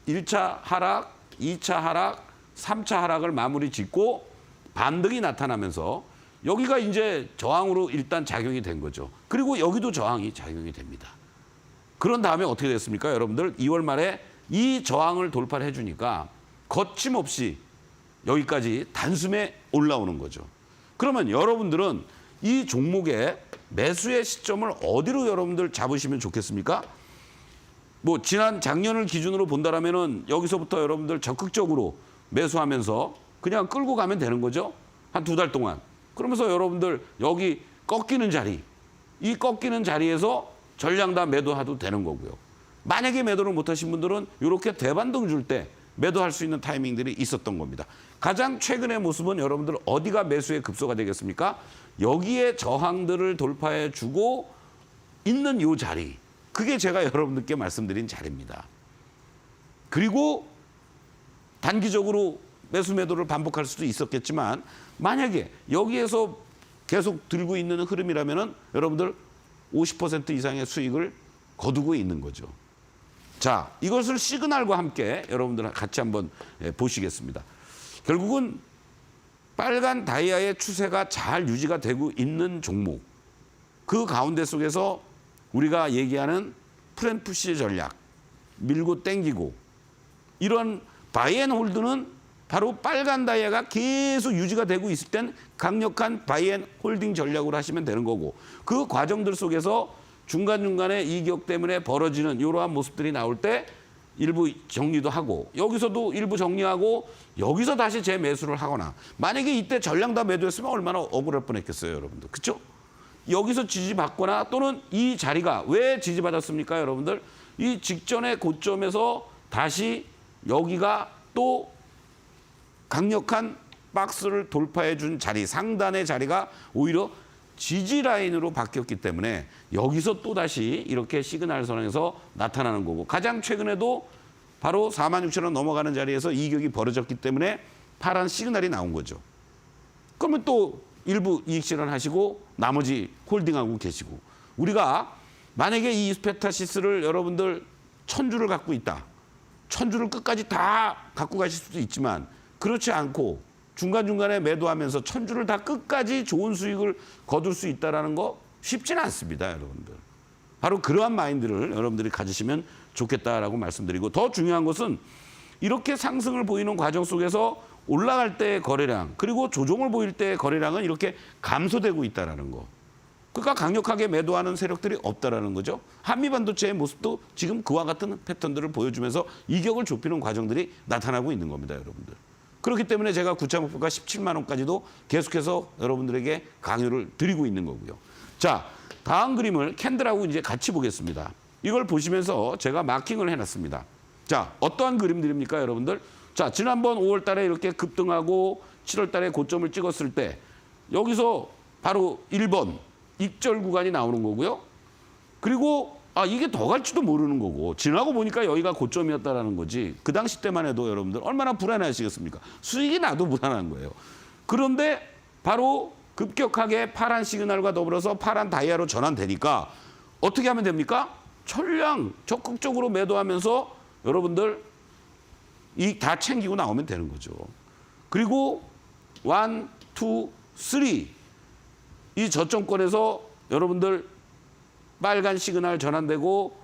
1차 하락, 2차 하락, 3차 하락을 마무리 짓고 반등이 나타나면서 여기가 이제 저항으로 일단 작용이 된 거죠. 그리고 여기도 저항이 작용이 됩니다. 그런 다음에 어떻게 됐습니까? 여러분들 2월 말에 이 저항을 돌파를 해주니까 거침없이 여기까지 단숨에 올라오는 거죠. 그러면 여러분들은 이 종목의 매수의 시점을 어디로 여러분들 잡으시면 좋겠습니까? 뭐 지난 작년을 기준으로 본다라면은 여기서부터 여러분들 적극적으로 매수하면서 그냥 끌고 가면 되는 거죠. 한 2달 동안. 그러면서 여러분들 여기 꺾이는 자리, 이 꺾이는 자리에서 전량 다 매도해도 되는 거고요. 만약에 매도를 못하신 분들은 이렇게 대반등 줄 때 매도할 수 있는 타이밍들이 있었던 겁니다. 가장 최근의 모습은 여러분들 어디가 매수의 급소가 되겠습니까? 여기에 저항들을 돌파해 주고 있는 이 자리. 그게 제가 여러분들께 말씀드린 자리입니다. 그리고 단기적으로 매수 매도를 반복할 수도 있었겠지만 만약에 여기에서 계속 들고 있는 흐름이라면은 여러분들 50% 이상의 수익을 거두고 있는 거죠. 자, 이것을 시그널과 함께 여러분들 같이 한번 보시겠습니다. 결국은 빨간 다이아의 추세가 잘 유지가 되고 있는 종목. 그 가운데 속에서 우리가 얘기하는 프렌푸시 전략, 밀고 땡기고 이런 바이앤홀드는 바로 빨간 다이아가 계속 유지가 되고 있을 땐 강력한 바이앤홀딩 전략으로 하시면 되는 거고 그 과정들 속에서 중간중간에 이격 때문에 벌어지는 이러한 모습들이 나올 때 일부 정리도 하고 여기서도 일부 정리하고 여기서 다시 재매수를 하거나 만약에 이때 전량 다 매도했으면 얼마나 억울할 뻔했겠어요, 여러분들. 그렇죠? 여기서 지지받거나 또는 이 자리가 왜 지지받았습니까, 여러분들? 이 직전의 고점에서 다시 여기가 또 강력한 박스를 돌파해 준 자리, 상단의 자리가 오히려 지지 라인으로 바뀌었기 때문에 여기서 또다시 이렇게 시그널 선에서 나타나는 거고 가장 최근에도 바로 46,000원 넘어가는 자리에서 이격이 벌어졌기 때문에 파란 시그널이 나온 거죠. 그러면 또 일부 이익 실현하시고 나머지 홀딩하고 계시고 우리가 만약에 이 이스페타시스를 여러분들 1,000주를 갖고 있다. 1,000주를 끝까지 다 갖고 가실 수도 있지만 그렇지 않고 중간중간에 매도하면서 1,000주를 다 끝까지 좋은 수익을 거둘 수 있다는 거 쉽지는 않습니다, 여러분들. 바로 그러한 마인드를 여러분들이 가지시면 좋겠다라고 말씀드리고 더 중요한 것은 이렇게 상승을 보이는 과정 속에서 올라갈 때의 거래량 그리고 조정을 보일 때의 거래량은 이렇게 감소되고 있다는 거. 그러니까 강력하게 매도하는 세력들이 없다라는 거죠. 한미반도체의 모습도 지금 그와 같은 패턴들을 보여주면서 이격을 좁히는 과정들이 나타나고 있는 겁니다, 여러분들. 그렇기 때문에 제가 9차 목표가 17만 원까지도 계속해서 여러분들에게 강요를 드리고 있는 거고요. 자, 다음 그림을 캔들하고 이제 같이 보겠습니다. 이걸 보시면서 제가 마킹을 해놨습니다. 자, 어떠한 그림들입니까, 여러분들? 자, 지난번 5월 달에 이렇게 급등하고 7월 달에 고점을 찍었을 때 여기서 바로 1번 익절 구간이 나오는 거고요. 그리고 이게 더 갈지도 모르는 거고 지나고 보니까 여기가 고점이었다라는 거지. 그 당시 때만 해도 여러분들 얼마나 불안해하시겠습니까? 수익이 나도 불안한 거예요. 그런데 바로 급격하게 파란 시그널과 더불어서 파란 다이아로 전환되니까 어떻게 하면 됩니까? 전량 적극적으로 매도하면서 여러분들 이익 다 챙기고 나오면 되는 거죠. 그리고 1, 2, 3 이 저점권에서 여러분들 빨간 시그널 전환되고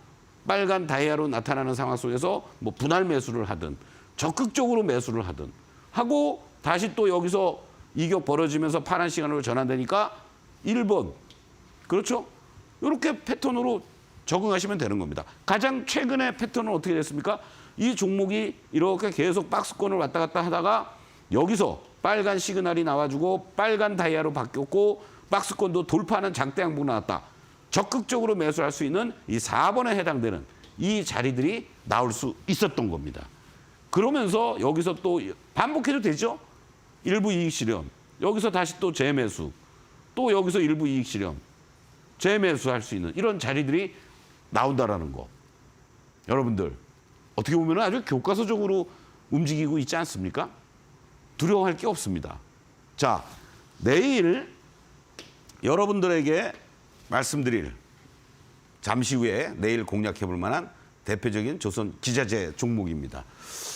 빨간 다이아로 나타나는 상황 속에서 뭐 분할 매수를 하든 적극적으로 매수를 하든 하고 다시 또 여기서 이격 벌어지면서 파란 시그널로 전환되니까 1번 그렇죠? 이렇게 패턴으로 적응하시면 되는 겁니다. 가장 최근의 패턴은 어떻게 됐습니까? 이 종목이 이렇게 계속 박스권을 왔다 갔다 하다가 여기서 빨간 시그널이 나와주고 빨간 다이아로 바뀌었고 박스권도 돌파하는 장대 양봉 나왔다. 적극적으로 매수할 수 있는 이 4번에 해당되는 이 자리들이 나올 수 있었던 겁니다. 그러면서 여기서 또 반복해도 되죠? 일부 이익 실현. 여기서 다시 또 재매수. 또 여기서 일부 이익 실현. 재매수할 수 있는 이런 자리들이 나온다라는 거. 여러분들 어떻게 보면 아주 교과서적으로 움직이고 있지 않습니까? 두려워할 게 없습니다. 자, 내일 여러분들에게 말씀드릴 잠시 후에 내일 공략해 볼 만한 대표적인 조선 기자재 종목입니다.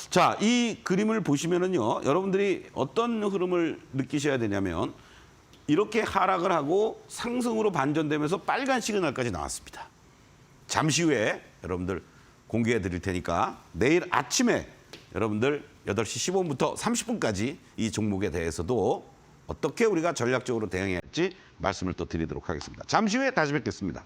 자, 이 그림을 보시면은요, 여러분들이 어떤 흐름을 느끼셔야 되냐면 이렇게 하락을 하고 상승으로 반전되면서 빨간 시그널까지 나왔습니다. 잠시 후에 여러분들 공개해 드릴 테니까 내일 아침에 여러분들 8시 15분부터 30분까지 이 종목에 대해서도 어떻게 우리가 전략적으로 대응해야 할지 말씀을 또 드리도록 하겠습니다. 잠시 후에 다시 뵙겠습니다.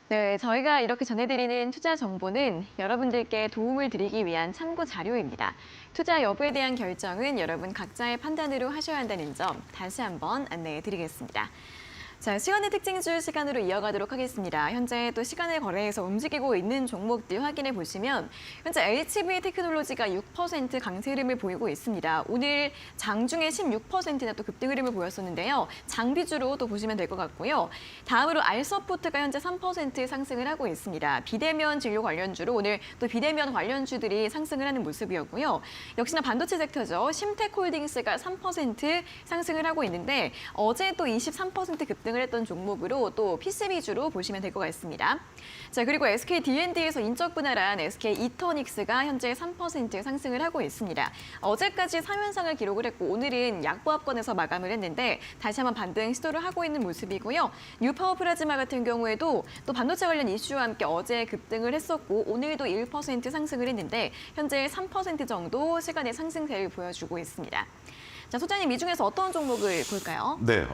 네, 저희가 이렇게 전해드리는 투자 정보는 여러분들께 도움을 드리기 위한 참고 자료입니다. 투자 여부에 대한 결정은 여러분 각자의 판단으로 하셔야 한다는 점 다시 한번 안내해 드리겠습니다. 자, 시간의 특징주 시간으로 이어가도록 하겠습니다. 현재 또 시간의 거래에서 움직이고 있는 종목들 확인해 보시면 현재 HB 테크놀로지가 6% 강세 흐름을 보이고 있습니다. 오늘 장중에 16%나 또 급등 흐름을 보였었는데요. 장비주로 또 보시면 될 것 같고요. 다음으로 알서포트가 현재 3% 상승을 하고 있습니다. 비대면 진료 관련주로 오늘 또 비대면 관련주들이 상승을 하는 모습이었고요. 역시나 반도체 섹터죠. 심텍홀딩스가 3% 상승을 하고 있는데 어제 또 23% 급등 을 했던 종목으로 또 PCB주로 보시면 될 것 같습니다. 자, 그리고 SK D&D에서 인적 분할한 SK 이터닉스가 현재 3% 상승을 하고 있습니다. 어제까지 3연상을 기록을 했고 오늘은 약보합권에서 마감을 했는데 다시 한번 반등 시도를 하고 있는 모습이고요. 뉴파워 플라즈마 같은 경우에도 또 반도체 관련 이슈와 함께 어제 급등을 했었고 오늘도 1% 상승을 했는데 현재 3% 정도 시간의 상승세를 보여주고 있습니다. 자, 소장님 이 중에서 어떤 종목을 볼까요? 네,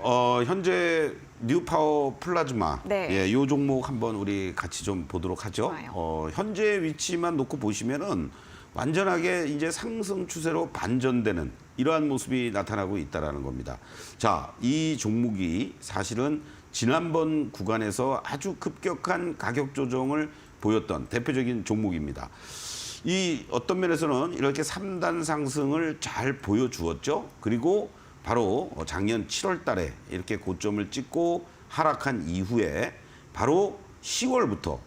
현재 뉴파워 플라즈마, 네. 예, 이 종목 한번 우리 같이 좀 보도록 하죠. 좋아요. 현재 위치만 놓고 보시면은 완전하게 이제 상승 추세로 반전되는 이러한 모습이 나타나고 있다라는 겁니다. 자, 이 종목이 사실은 지난번 구간에서 아주 급격한 가격 조정을 보였던 대표적인 종목입니다. 이 어떤 면에서는 이렇게 3단 상승을 잘 보여주었죠. 그리고 바로 작년 7월 달에 이렇게 고점을 찍고 하락한 이후에 바로 10월부터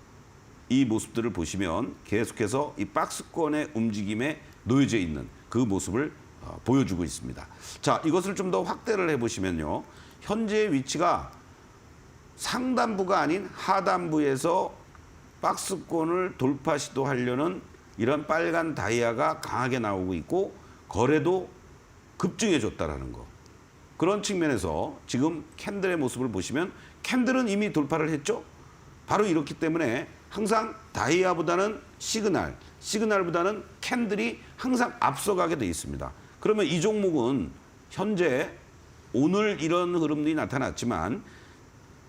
이 모습들을 보시면 계속해서 이 박스권의 움직임에 놓여져 있는 그 모습을 보여주고 있습니다. 자, 이것을 좀 더 확대를 해보시면요. 현재 위치가 상단부가 아닌 하단부에서 박스권을 돌파 시도하려는 이런 빨간 다이아가 강하게 나오고 있고 거래도 급증해줬다라는 거. 그런 측면에서 지금 캔들의 모습을 보시면 캔들은 이미 돌파를 했죠. 바로 이렇기 때문에 항상 다이아보다는 시그널보다는 캔들이 항상 앞서가게 돼 있습니다. 그러면 이 종목은 현재 오늘 이런 흐름들이 나타났지만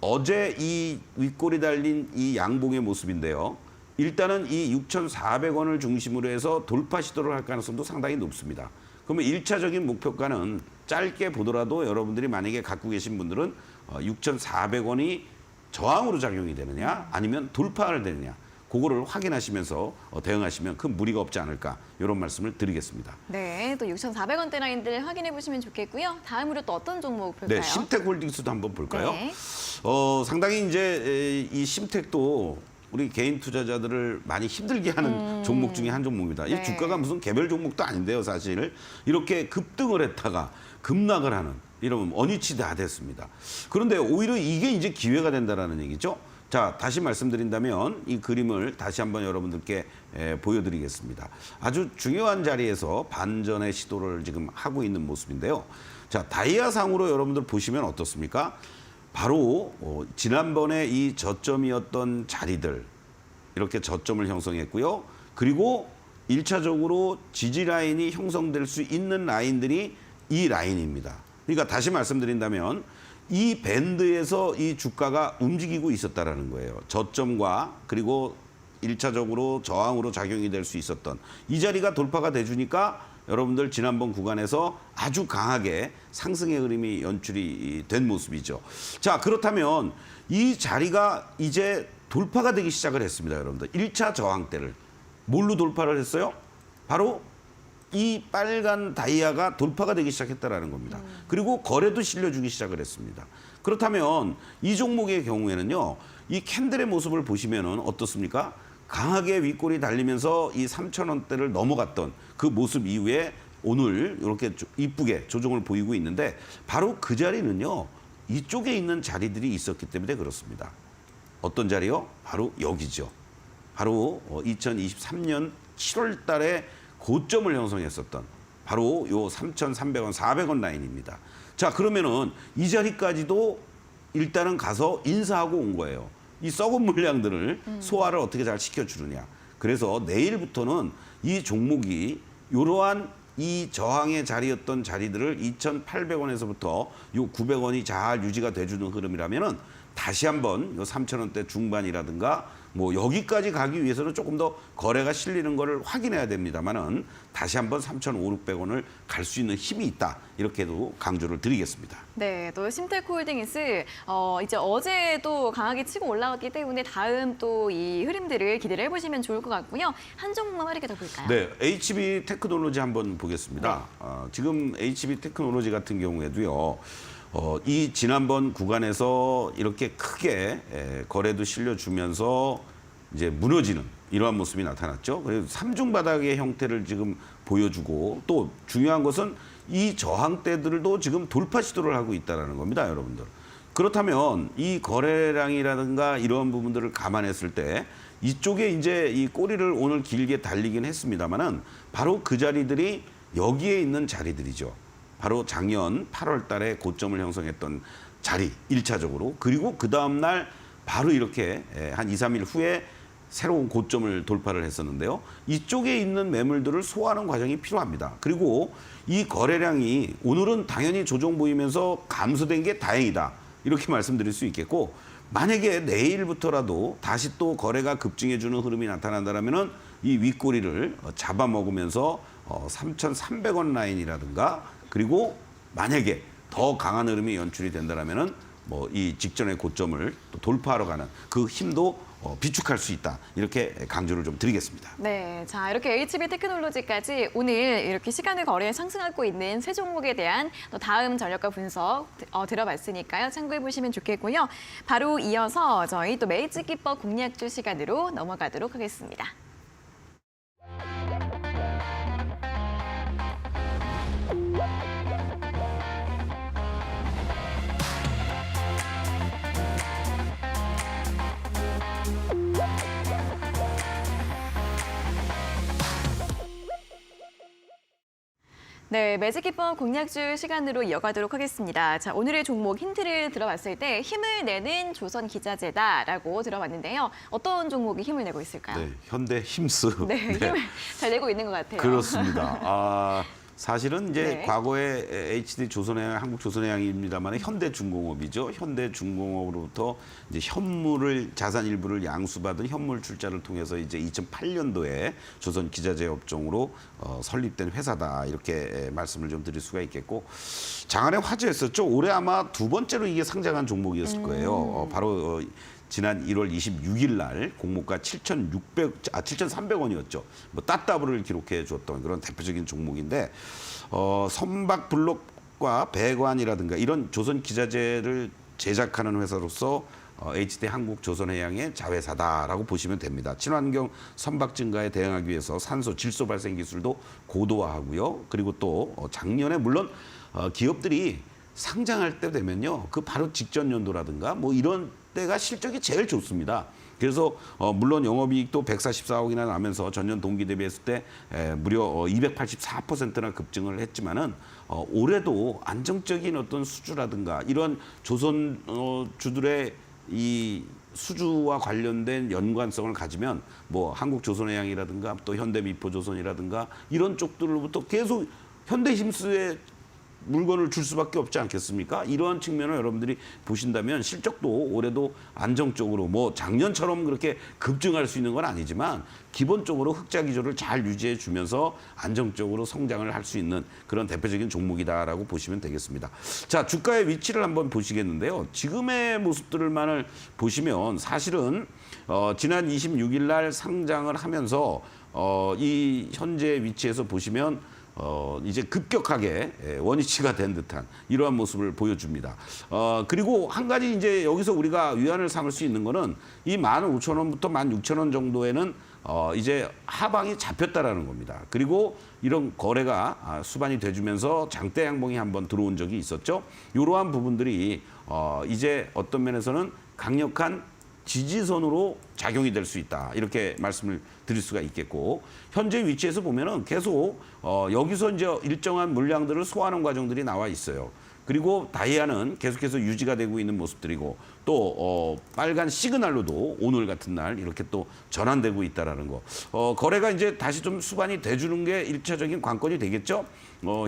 어제 이 윗골이 달린 이 양봉의 모습인데요. 일단은 이 6,400원을 중심으로 해서 돌파 시도를 할 가능성도 상당히 높습니다. 그러면 1차적인 목표가는 짧게 보더라도 여러분들이 만약에 갖고 계신 분들은 6,400원이 저항으로 작용이 되느냐 아니면 돌파를 되느냐 그거를 확인하시면서 대응하시면 큰 무리가 없지 않을까 이런 말씀을 드리겠습니다. 네, 또 6,400원대 라인들 확인해 보시면 좋겠고요. 다음으로 또 어떤 종목 볼까요? 네, 심택홀딩스도 한번 볼까요? 네. 상당히 이제 이 심택도 우리 개인 투자자들을 많이 힘들게 하는 종목 중에 한 종목입니다. 네. 이 주가가 무슨 개별 종목도 아닌데요, 사실. 이렇게 급등을 했다가 급락을 하는 이런 원위치 다 됐습니다. 그런데 오히려 이게 이제 기회가 된다라는 얘기죠. 자, 다시 말씀드린다면 이 그림을 다시 한번 여러분들께 보여드리겠습니다. 아주 중요한 자리에서 반전의 시도를 지금 하고 있는 모습인데요. 자, 다이아상으로 여러분들 보시면 어떻습니까? 바로 지난번에 이 저점이었던 자리들 이렇게 저점을 형성했고요. 그리고 1차적으로 지지 라인이 형성될 수 있는 라인들이 이 라인입니다. 그러니까 다시 말씀드린다면 이 밴드에서 이 주가가 움직이고 있었다라는 거예요. 저점과 그리고 1차적으로 저항으로 작용이 될 수 있었던 이 자리가 돌파가 돼주니까 여러분들 지난번 구간에서 아주 강하게 상승의 흐름이 연출이 된 모습이죠. 자, 그렇다면 이 자리가 이제 돌파가 되기 시작을 했습니다, 여러분들. 1차 저항대를 뭘로 돌파를 했어요? 바로 이 빨간 다이아가 돌파가 되기 시작했다라는 겁니다. 그리고 거래도 실려주기 시작을 했습니다. 그렇다면 이 종목의 경우에는요, 이 캔들의 모습을 보시면은 어떻습니까? 강하게 윗골이 달리면서 이 3,000원대를 넘어갔던 그 모습 이후에 오늘 이렇게 이쁘게 조정을 보이고 있는데 바로 그 자리는요, 이쪽에 있는 자리들이 있었기 때문에 그렇습니다. 어떤 자리요? 바로 여기죠. 바로 2023년 7월 달에 고점을 형성했었던 바로 요 3,300원, 400원 라인입니다. 자, 그러면은 이 자리까지도 일단은 가서 인사하고 온 거예요. 이 썩은 물량들을 소화를 어떻게 잘 시켜주느냐. 그래서 내일부터는 이 종목이 이러한 이 저항의 자리였던 자리들을 2,800원에서부터 요 900원이 잘 유지가 돼주는 흐름이라면은 다시 한번 요 3,000원대 중반이라든가 뭐 여기까지 가기 위해서는 조금 더 거래가 실리는 거를 확인해야 됩니다만은 다시 한번 3,500, 600원을 갈 수 있는 힘이 있다. 이렇게도 강조를 드리겠습니다. 네, 또 심테크홀딩스 이제 어제도 강하게 치고 올라갔기 때문에 다음 또 이 흐름들을 기대를 해보시면 좋을 것 같고요. 한 종목만 빠르게 더 볼까요? 네, HB 테크놀로지 한번 보겠습니다. 지금 HB 테크놀로지 같은 경우에도요. 이 지난번 구간에서 이렇게 크게 거래도 실려주면서 이제 무너지는 이러한 모습이 나타났죠. 그래서 삼중 바닥의 형태를 지금 보여주고 또 중요한 것은 이 저항대들도 지금 돌파 시도를 하고 있다는 겁니다, 여러분들. 그렇다면 이 거래량이라든가 이런 부분들을 감안했을 때 이쪽에 이제 이 꼬리를 오늘 길게 달리긴 했습니다만은 바로 그 자리들이 여기에 있는 자리들이죠. 바로 작년 8월 달에 고점을 형성했던 자리, 1차적으로. 그리고 그 다음날 바로 이렇게 한 2, 3일 후에 새로운 고점을 돌파를 했었는데요. 이쪽에 있는 매물들을 소화하는 과정이 필요합니다. 그리고 이 거래량이 오늘은 당연히 조정 보이면서 감소된 게 다행이다. 이렇게 말씀드릴 수 있겠고, 만약에 내일부터라도 다시 또 거래가 급증해주는 흐름이 나타난다면은 이 윗꼬리를 잡아먹으면서 3,300원 라인이라든가 그리고 만약에 더 강한 흐름이 연출이 된다면은 뭐 이 직전의 고점을 또 돌파하러 가는 그 힘도 비축할 수 있다. 이렇게 강조를 좀 드리겠습니다. 네, 자 이렇게 HB 테크놀로지까지 오늘 이렇게 시간을 거래 상승하고 있는 세 종목에 대한 또 다음 전략과 분석 들어봤으니까요. 참고해 보시면 좋겠고요. 바로 이어서 저희 또 매직 기법 공략주 시간으로 넘어가도록 하겠습니다. 네, 매직기법 공략주 시간으로 이어가도록 하겠습니다. 자, 오늘의 종목 힌트를 들어봤을 때 힘을 내는 조선기자재다라고 들어봤는데요. 어떤 종목이 힘을 내고 있을까요? 네, 현대 힘스. 네, 힘을 잘 내고 있는 것 같아요. 그렇습니다. 사실은 이제 네. 과거에 HD 조선해양, 한국조선해양입니다만 현대중공업이죠. 현대중공업으로부터 이제 현물을 자산 일부를 양수받은 현물 출자를 통해서 이제 2008년도에 조선 기자재 업종으로 설립된 회사다 이렇게 말씀을 좀 드릴 수가 있겠고 장안의 화제였었죠. 올해 아마 두 번째로 이게 상장한 종목이었을 거예요. 바로 지난 1월 26일 날 공모가 7,300원이었죠. 뭐 따따블을 기록해 줬던 그런 대표적인 종목인데 선박 블록과 배관이라든가 이런 조선 기자재를 제작하는 회사로서 HD 한국조선해양의 자회사다라고 보시면 됩니다. 친환경 선박 증가에 대응하기 위해서 산소 질소 발생 기술도 고도화하고요. 그리고 또 작년에 물론 기업들이 상장할 때 되면요. 그 바로 직전 연도라든가 뭐 이런 때가 실적이 제일 좋습니다. 그래서 물론 영업이익도 144억이나 나면서 전년 동기 대비했을 때 무려 284%나 급증을 했지만은 올해도 안정적인 어떤 수주라든가 이런 조선 주들의 이 수주와 관련된 연관성을 가지면 뭐 한국조선해양이라든가 또 현대미포조선이라든가 이런 쪽들로부터 계속 현대힘스의 물건을 줄 수밖에 없지 않겠습니까? 이러한 측면을 여러분들이 보신다면 실적도 올해도 안정적으로 뭐 작년처럼 그렇게 급증할 수 있는 건 아니지만 기본적으로 흑자 기조를 잘 유지해 주면서 안정적으로 성장을 할 수 있는 그런 대표적인 종목이다라고 보시면 되겠습니다. 자, 주가의 위치를 한번 보시겠는데요. 지금의 모습들만을 보시면 사실은 지난 26일 날 상장을 하면서 이 현재 위치에서 보시면 이제 급격하게 원위치가 된 듯한 이러한 모습을 보여줍니다. 그리고 한 가지 이제 여기서 우리가 위안을 삼을 수 있는 거는 이 15,000원부터 16,000원 정도에는 이제 하방이 잡혔다라는 겁니다. 그리고 이런 거래가 수반이 돼주면서 장대 양봉이 한번 들어온 적이 있었죠. 이러한 부분들이 이제 어떤 면에서는 강력한 지지선으로 작용이 될 수 있다. 이렇게 말씀을 드릴 수가 있겠고 현재 위치에서 보면은 계속 여기서 이제 일정한 물량들을 소화하는 과정들이 나와 있어요. 그리고 다이아는 계속해서 유지가 되고 있는 모습들이고 또 빨간 시그널로도 오늘 같은 날 이렇게 또 전환되고 있다라는 거. 거래가 이제 다시 좀 수반이 돼주는 게 일차적인 관건이 되겠죠.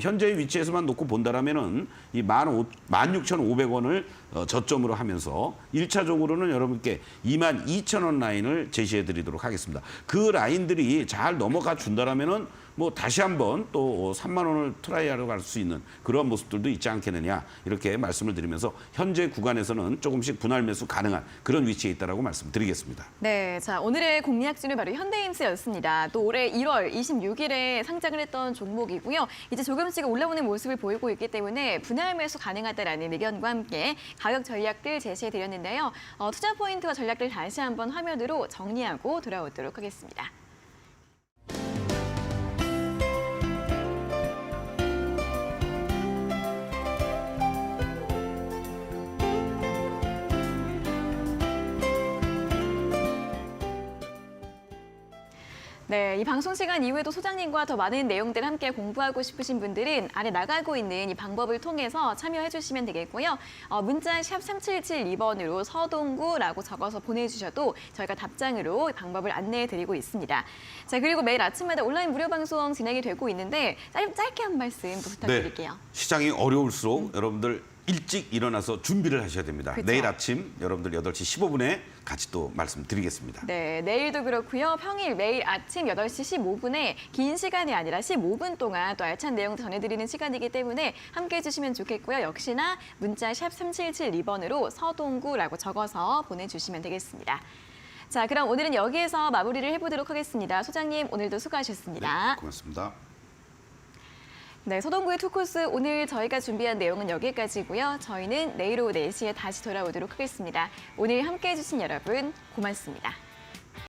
현재의 위치에서만 놓고 본다라면은 이 16,500원을 저점으로 하면서 1차적으로는 여러분께 22,000원 라인을 제시해 드리도록 하겠습니다. 그 라인들이 잘 넘어가 준다라면은 뭐 다시 한번 또 3만 원을 트라이하러 갈 수 있는 그런 모습들도 있지 않겠느냐 이렇게 말씀을 드리면서 현재 구간에서는 조금씩 분할 매수 가능한 그런 위치에 있다라고 말씀드리겠습니다. 네, 자 오늘의 공략주는 바로 현대힘스였습니다. 또 올해 1월 26일에 상장을 했던 종목이고요. 이제 조금씩 올라오는 모습을 보이고 있기 때문에 분할 매수 가능하다라는 의견과 함께 가격 전략들 제시해 드렸는데요. 투자 포인트와 전략들 다시 한번 화면으로 정리하고 돌아오도록 하겠습니다. 네, 이 방송 시간 이후에도 소장님과 더 많은 내용들 함께 공부하고 싶으신 분들은 아래 나가고 있는 이 방법을 통해서 참여해 주시면 되겠고요. 문자 샵 3772번으로 서동구라고 적어서 보내주셔도 저희가 답장으로 방법을 안내해 드리고 있습니다. 자, 그리고 매일 아침마다 온라인 무료 방송 진행이 되고 있는데 짧게 한 말씀 또 부탁드릴게요. 네, 시장이 어려울수록 여러분들 일찍 일어나서 준비를 하셔야 됩니다. 그쵸? 내일 아침 여러분들 8시 15분에 같이 또 말씀드리겠습니다. 네, 내일도 그렇고요. 평일 매일 아침 8시 15분에 긴 시간이 아니라 15분 동안 또 알찬 내용 전해드리는 시간이기 때문에 함께해 주시면 좋겠고요. 역시나 문자 샵 3772번으로 서동구라고 적어서 보내주시면 되겠습니다. 자, 그럼 오늘은 여기에서 마무리를 해보도록 하겠습니다. 소장님, 오늘도 수고하셨습니다. 네, 고맙습니다. 네, 서동구의 투코스 오늘 저희가 준비한 내용은 여기까지고요. 저희는 내일 오후 4시에 다시 돌아오도록 하겠습니다. 오늘 함께해 주신 여러분 고맙습니다.